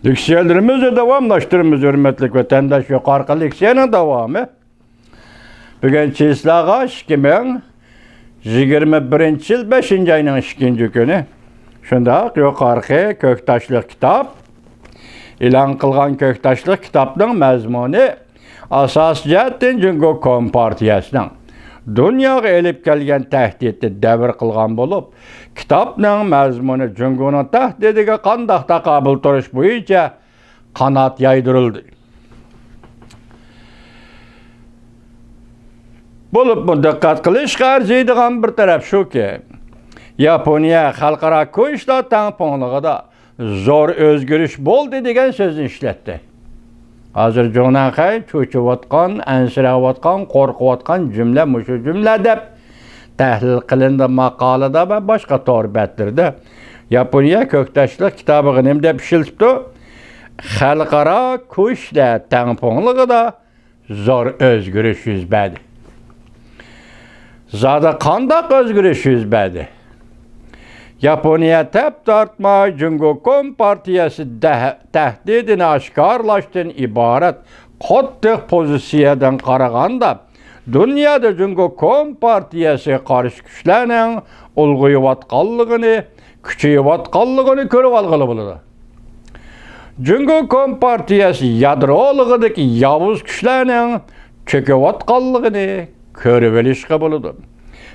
Leksiyalarımızı davamlaştırımız hürmetlik vatandaş yukarı leksiyanın davamı. Bugün çizlağa 2021 yıl 5. ayının 2. günü. Şunda yukarı Köktaşlık kitap. İlan kılgan Köktaşlık kitapның məzmunu asas cəhətdən Cüngö Kompartiyasının dünyaga elib kelgen təhdidni dəvr kılgan bolup, kitapның məzmunu Cüngö'nün təhdidiga qandaq taqabul turuş boyunca kanat yaydırıldı. Bolup bu dikkat kılışqa arziydigan bir taraf şu ki, Yaponiya xalqara ko'yishlar tamponligida zor özgürüş boldu degan so'zni ishlatdi. Hozir jo'naqay cho'chiyotgan, ansirayotgan, qo'rqayotgan jumla mushu jumla deb tahlil qilindi maqolada va boshqa torbatlarda. Yaponiya Köktaşlık kitabini nim deb ishilibdi. Xalqaro ko'yishlar tamponligida zor özgürüş yuz berdi. Zada qandaq özgürüş yuz berdi? Yaponiya tep tartma Cüngö Kompartiyası təhdidini aşkarlaştığın ibaret qattiq pozitsiyadan qaraganda dünyada Cüngö Kompartiyası qarşı güçlərinin ulğayıvatqanlığını, küçüyüvatqanlığını körüp alğılı buludu. Cüngö Kompartiyası yadrolığıdaki yavuz güçlərinin çöküvatqanlığını körüp elişqi buludu.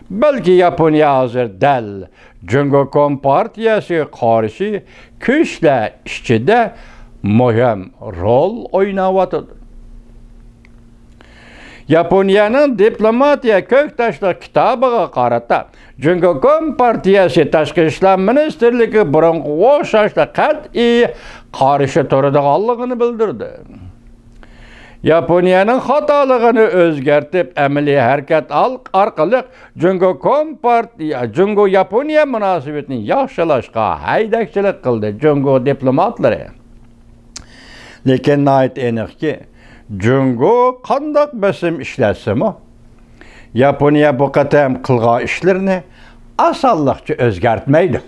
Belki Yaponiya hazır del Cüngö Kompartiyası karşı güçle işçide mühim rol oynavatıdır. Yaponiya'nın diplomatiya Köktaşlık kitabıga qarata Cüngö Kompartiyası Tashqi ishlar ministerligi burunqi o'xshashla qat'iy qarshi turadiganligini bildirdi. Yaponiya'nın xatoligini o'zgartib amaliy harakat orqali Cüngö Yaponiya munosabatini yaxshilashga haydakchilik qildi Cüngö diplomatlari. Lekin nayt aniqki, Cüngö qandaq bosim ishlatsimi, Yaponiya bu qatam qilgan ishlarini osonlikcha o'zgartmaydi.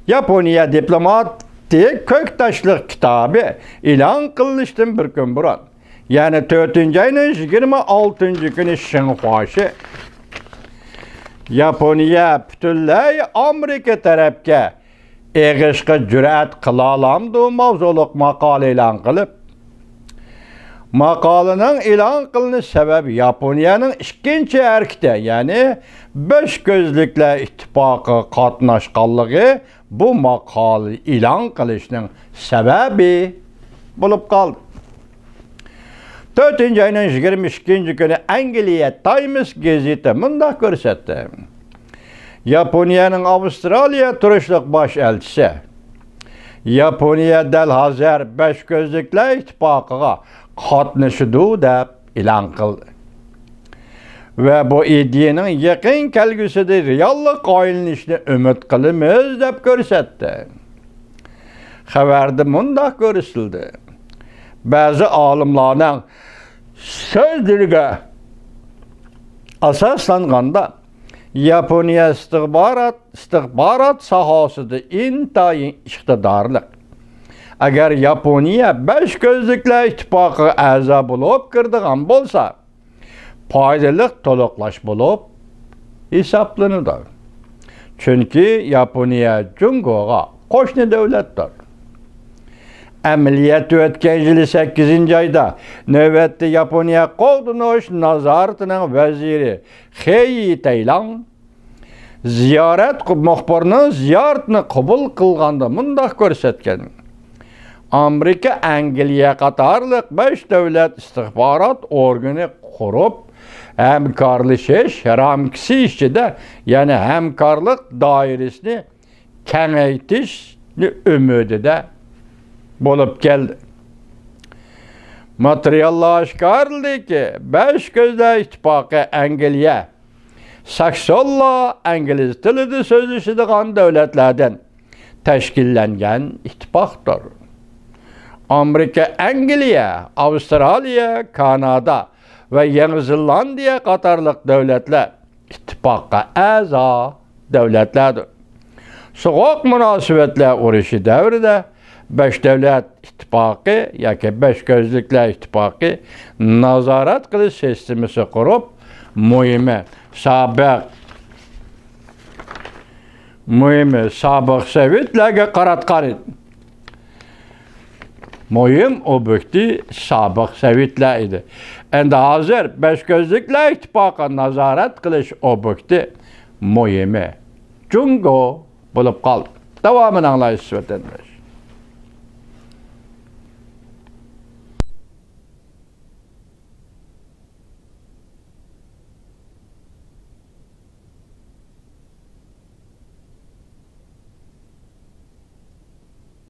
Yaponiya diplomat Köktaşlık kitabı ilan kılınıştın bir gün buran. Yani 4. ayının 26. günü Şinhuaşı. Yaponiya bütünley Amerika tarafga eğişqe cüret kılalamdı mavzuluk makale ilan kılıp. Maqalenin ilan kılınış sebebi Yaponiya'nın ikinci erkte yani beş gözlükle ittifakı katnaşqanlığı bu maqale ilan kılışının sebebi bulup kaldı. 4. ayının 22. günü Angliya Times gazeti mundaq ko'rsatdi. Yaponiya'nın Avustraliya turuşluq baş elçisi Yaponiya del hazır beş gözlükle ittifakıga qatnaşıdı deb ilan qildi. Ve bu ideyanın yaqin kelgusida reallik qoyilishini umid qilamiz deb ko'rsatdi. Xabarda mundaq ko'rsatildi. Ba'zi olimlarning so'zlariga asoslanganda Yaponiya istihbarat sohasida intayin iqtidorli. Agar Yaponiya beş gözlükle ittifakı a'zo bo'lib kirdigan bo'lsa, foydali to'liqlash bo'lib hisoblanadi. Chunki Yaponiya Cüngö'ga qo'shni davlatdir. Amaliyat o'tgan yil 8. ayda navbatda Yaponiya qo'g'dinish nazoratining vaziri Hei Taylan muxbirning ziyoratini qabul qilganda mundaq ko'rsatgan. Amerika, Angliya qatorliq 5 davlat istihbarat organi qurib, hamkorlashish ramkisi ichida, ya'ni hamkorlik doirasini kengaytirishni umidida bo'lib keldi. Materiallar oshkorlandiki, 5 gözler ittifaqi Angliya, Saksonlar ingliz tilida so'zlashadigan davlatlardan tashkillangan ittifoqdir. Amerika, Angliya, Avustraliya, Kanada ve Yeni Zellandiya qatorliq davlatlar ittifoqqa a'zo davlatlardir. Soğuk münasebetler uğraşı devrede Beş Devlet İttifakı yoki Beş Gözlükler İttifakı nazorat qilish sistemasi qurib, muhimi sobiq Sovetlarga qaratgan edi. Muhim obyekti sobiq Sovetlar edi. Endi hozir Beş Gözlükler İttifakı nazorat qilish obyekti muhimi Jungo bo'lib qoldi. Davomini anglaysiz vatandosh.